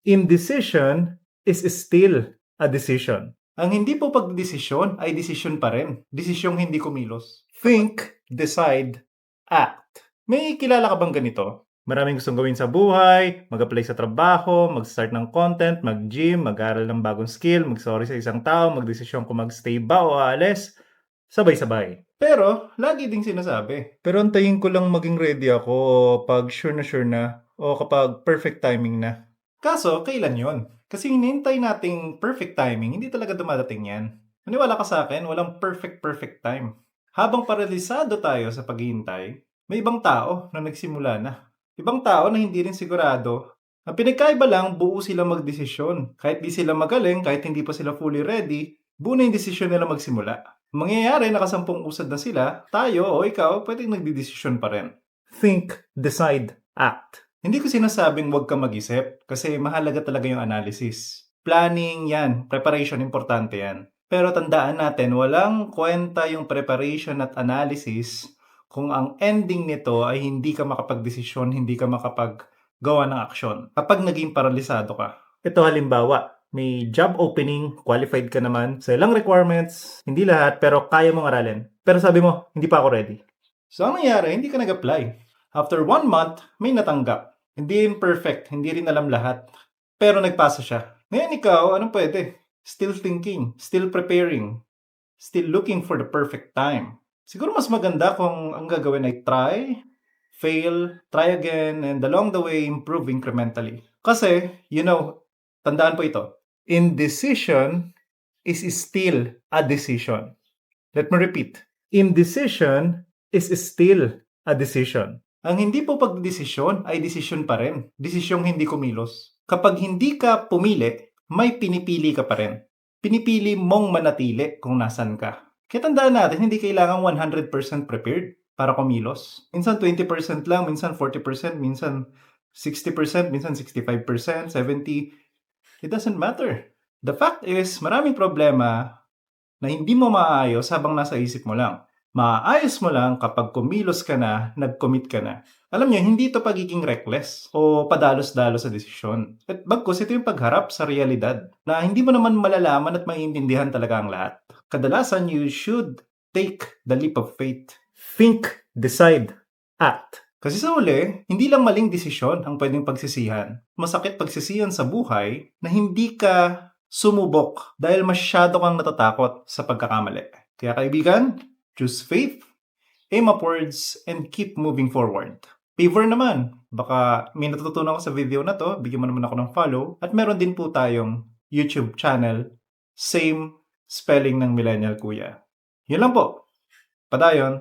Indecision is still a decision. Ang hindi po pagdesisyon ay desisyon pa rin. Desisyong hindi kumilos. Think, decide, act. May kilala ka bang ganito? Maraming gustong gawin sa buhay, mag-apply sa trabaho, mag-start ng content, mag-gym, mag-aral ng bagong skill, mag-sorry sa isang tao, mag-desisyon kung mag-stay ba o aalis. Sabay-sabay. Pero, lagi ding sinasabi. Pero antayin ko lang maging ready ako pag sure na o kapag perfect timing na. Kaso, kailan yon? Kasi hinihintay nating perfect timing, hindi talaga dumadating yan. Maniwala ka sa akin, walang perfect time. Habang paralisado tayo sa paghihintay, may ibang tao na nagsimula na. Ibang tao na hindi rin sigurado. Ang pinagkaiba lang, buo sila magdesisyon. Kahit di sila magaling, kahit hindi pa sila fully ready, buo na yung desisyon nila magsimula. Mangyayari, nakasampung usad na sila, tayo o ikaw, pwedeng nagdidesisyon pa rin. Think, decide, act. Hindi ko sinasabing huwag ka mag-isip kasi mahalaga talaga yung analysis. Planning yan, preparation, importante yan. Pero tandaan natin, walang kwenta yung preparation at analysis kung ang ending nito ay hindi ka makapagdesisyon, hindi ka makapaggawa ng aksyon. Kapag naging paralisado ka. Ito halimbawa, may job opening, qualified ka naman sa ilang requirements, hindi lahat pero kaya mong aralin. Pero sabi mo, hindi pa ako ready. So ang nangyari, hindi ka nag-apply. After 1 month, may natanggap. Hindi rin perfect, hindi rin alam lahat. Pero nagpasa siya. Ngayon ikaw, anong pwede? Still thinking, still preparing, still looking for the perfect time. Siguro mas maganda kung ang gagawin ay try, fail, try again, and along the way, improve incrementally. Kasi, tandaan po ito, indecision is still a decision. Let me repeat. Indecision is still a decision. Ang hindi po pagdesisyon ay desisyon pa rin. Desisyong hindi kumilos. Kapag hindi ka pumili, may pinipili ka pa rin. Pinipili mong manatili kung nasan ka. Kaya tandaan natin, hindi kailangan 100% prepared para kumilos. Minsan 20% lang, minsan 40%, minsan 60%, minsan 65%, 70%. It doesn't matter. The fact is, maraming problema na hindi mo maayos habang nasa isip mo lang. Maayos mo lang kapag kumilos ka na, nag-commit ka na. Alam niyo, hindi ito pagiging reckless o padalos-dalos sa desisyon. At bagkus, ito yung pagharap sa realidad na hindi mo naman malalaman at maiintindihan talaga ang lahat. Kadalasan, you should take the leap of faith. Think, decide, act. Kasi sa uli, hindi lang maling desisyon ang pwedeng pagsisihan. Masakit pagsisihan sa buhay na hindi ka sumubok dahil masyado kang natatakot sa pagkakamali. Kaya kaibigan, choose faith, aim upwards, and keep moving forward. Favor naman, baka may natutunan ko sa video na to, bigyan mo naman ako ng follow. At meron din po tayong YouTube channel, same spelling ng Millennial Kuya. Yun lang po. Padayon.